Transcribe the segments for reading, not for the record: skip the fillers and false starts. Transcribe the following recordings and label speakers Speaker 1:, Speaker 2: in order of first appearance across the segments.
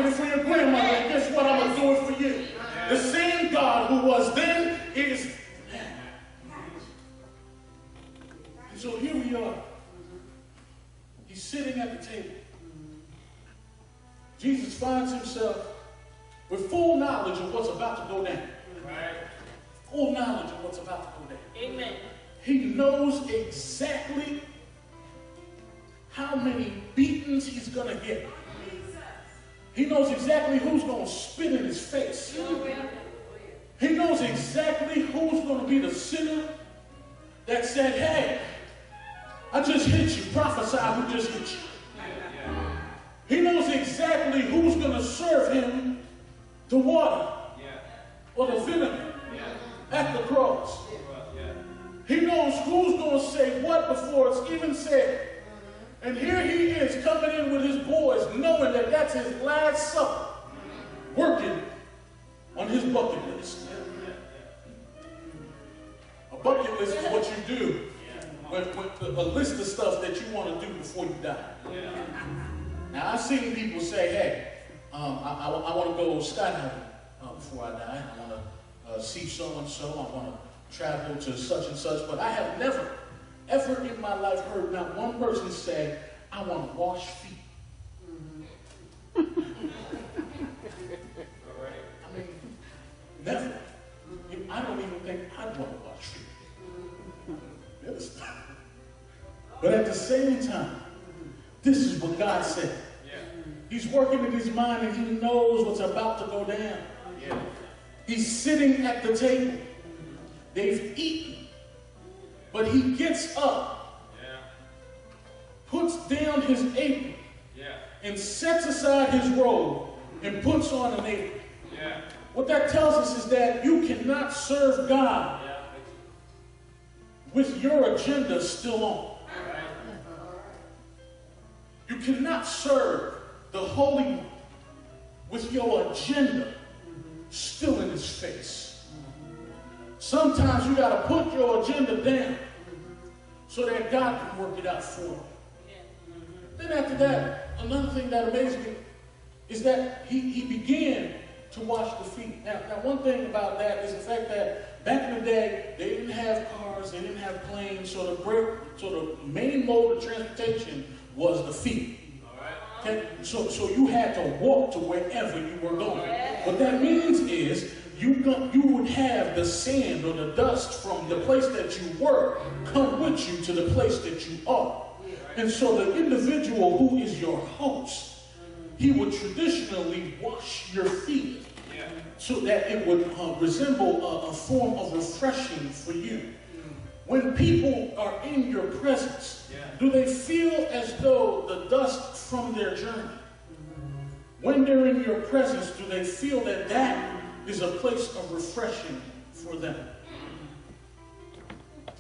Speaker 1: did it for your grandmother, and guess what? I'm going to do it for you. The same God who was then is now. And so here we are. He's sitting at the table. Jesus finds himself with full knowledge of what's about to go down. Full knowledge of what's about to go down.
Speaker 2: Amen.
Speaker 1: He knows exactly how many beatings he's going to get. He knows exactly who's going to spit in his face. He knows exactly who's going to be the sinner that said, hey, I just hit you. Prophesy who just hit you. He knows exactly who's going to serve him the water or the vinegar at the cross. He knows who's going to say what before it's even said. And here he is coming in with his boys, knowing that that's his last supper, working on his bucket list. A bucket list is what you do with a list of stuff that you want to do before you die. Now, I've seen people say, hey, I want to go skydiving before I die. I want to see so-and-so. I want to travel to such and such. But I have never, ever in my life heard not one person say, I want to wash feet. I mean, never. I don't even think I'd want to wash feet. Yes. But at the same time, this is what God said. He's working in his mind and he knows what's about to go down. He's sitting at the table. They've eaten. But he gets up, puts down his apron, and sets aside his robe and puts on an apron. What that tells us is that you cannot serve God with your agenda still on. You cannot serve the Holy One with your agenda still in his face. Sometimes you got to put your agenda down so that God can work it out for you. Then after that, another thing that amazed me is that he began to wash the feet. Now one thing about that is the fact that back in the day, they didn't have cars, they didn't have planes, so the main mode of transportation was the feet. Okay? So you had to walk to wherever you were going. What that means is you would have the sand or the dust from the place that you were come with you to the place that you are. And so the individual who is your host, he would traditionally wash your feet so that it would resemble a form of refreshing for you. When people are in your presence, do they feel as though the dust from their journey? When they're in your presence, do they feel that that is a place of refreshing for them?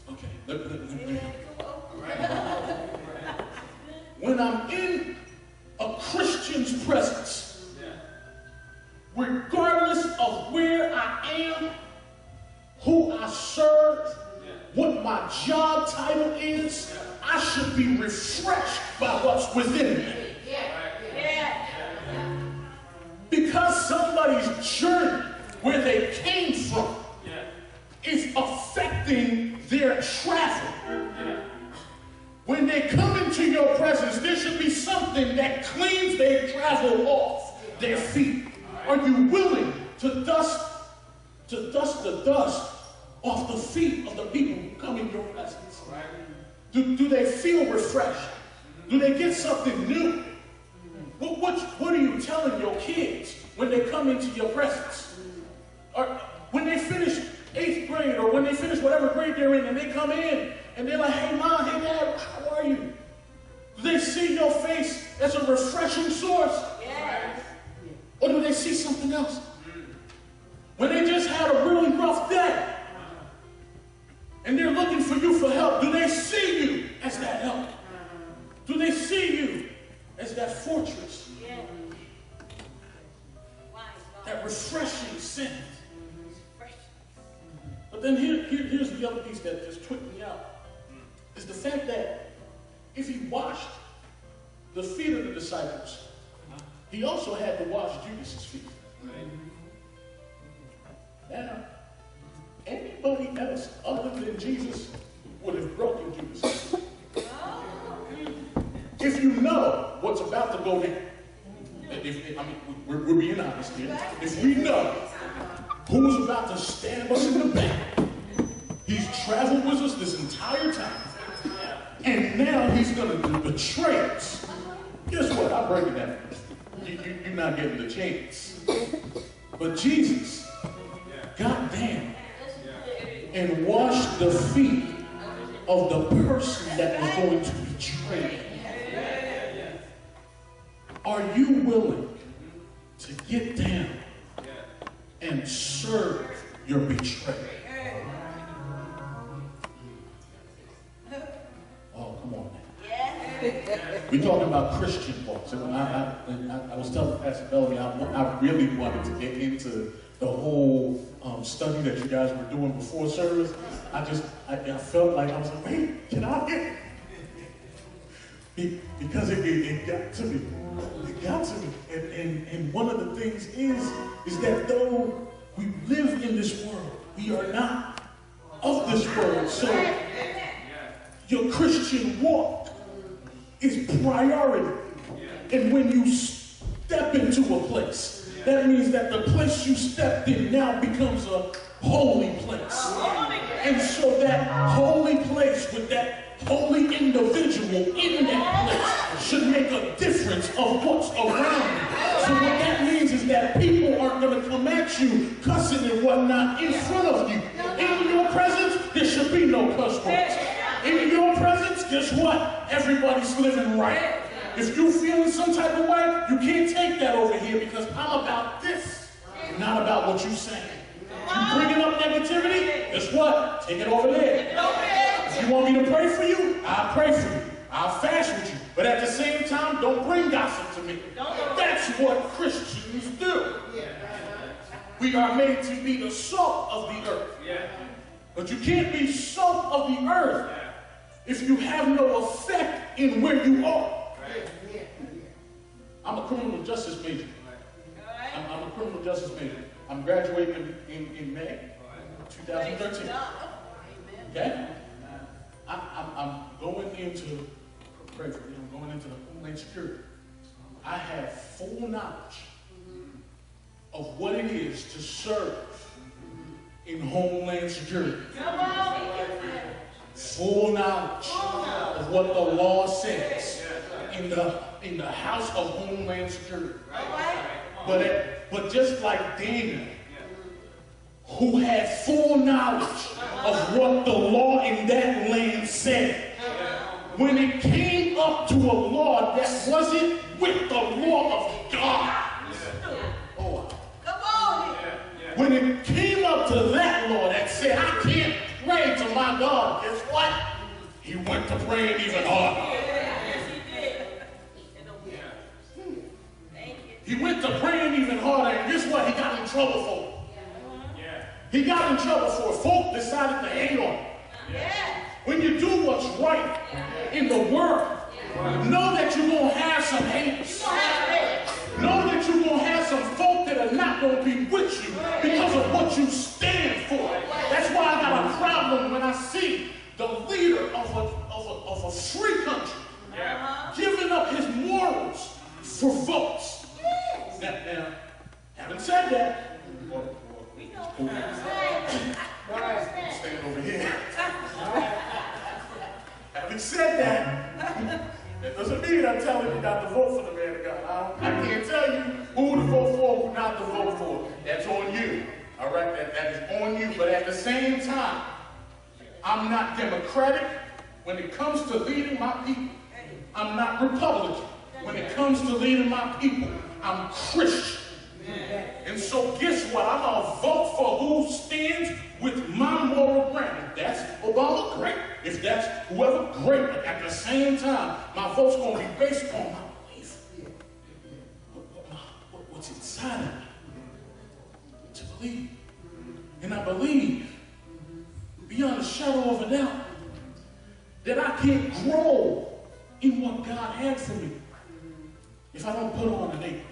Speaker 1: Okay. When I'm in a Christian's presence, regardless of where I am, who I serve, what my job title is, I should be refreshed by what's within me. Because somebody's journey, where they came from, is affecting their travel. When they come into your presence, there should be something that cleans their travel off their feet. Are you willing to dust the dust off the feet of the people who come in your presence? Do they feel refreshed? Do they get something new? What are you telling your kids when they come into your presence? Or when they finish 8th grade or when they finish whatever grade they're in and they come in and they're like, hey mom, hey dad, how are you? Do they see your face as a refreshing source? Yes. Or do they see something else? When they just had a really rough day and they're looking for you for help, do they see you as that help? Do they see you as that fortress? That refreshing scent. But then here's the other piece that just tweaked me out, is the fact that if he washed the feet of the disciples, he also had to wash Judas's feet. Now, anybody else other than Jesus would have broken Judas. If you know what's about to go down, we're being honest here. If we know who's about to stab us in the back, he's traveled with us this entire time, and now he's going to betray us. Guess what? I'll break it down. You're not getting the chance. But Jesus got down and washed the feet of the person that was going to betray him. Are you willing to get down and serve your betrayer? Oh, come on now. We're talking about Christian walks. And I was telling Pastor Bellamy, I really wanted to get into the whole study that you guys were doing before service. I felt like I was like, wait, can I get it? Because it got to me. It got to me. And one of the things is that though we live in this world, we are not of this world. So your Christian walk is priority. And when you step into a place, that means that the place you stepped in now becomes a holy place. And so that holy place with that holy individual in that place should make a difference of what's around you. So what that means is that people aren't going to come at you cussing and whatnot in front of you. In your presence, there should be no cuss words. In your presence, guess what? Everybody's living right. If you're feeling some type of way, you can't take that over here because I'm about this, not about what you're saying. You bringing up negativity, guess what? Take it over there. If you want me to pray for you, I'll pray for you. I'll fast with you. But at the same time, don't bring gossip to me. That's what Christians do. We are made to be the salt of the earth. But you can't be salt of the earth if you have no effect in where you are. I'm a criminal justice major. I'm a criminal justice major. I'm graduating in May 2013. Okay? I'm going into, pray for me, I'm going into the Homeland Security. I have full knowledge of what it is to serve in Homeland Security. Full knowledge of what the law says in the House of Homeland Security. But just like Daniel, who had full knowledge of what the law in that land said, when it came up to a law that wasn't with the law of God, when it came up to that law that said, I can't pray to my God, guess what? He went to praying even harder. He went to praying even harder, and guess what? He got in trouble for it. He got in trouble for it. Folk decided to hate on him. When you do what's right in the world, know that you're going to have some haters. Know that you're going to have some folk that are not going to be with you because of what you stand for. That's why I got a problem when I see the leader of a free country giving up his morals for votes. Now, having said that, stand over here. Having said that, it doesn't mean I'm telling you not to vote for the man of God. I can't tell you who to vote for, who not to vote for. That's on you. All right, that is on you. But at the same time, I'm not Democratic when it comes to leading my people. I'm not Republican when it comes to leading my people. I'm Christian. And so guess what? I'm going to vote for who stands with my moral ground. If that's Obama, great. If that's whoever, great. But at the same time, my vote's going to be based on my belief. What's inside of me to believe. And I believe, beyond a shadow of a doubt, that I can't grow in what God had for me if I don't put on an apron.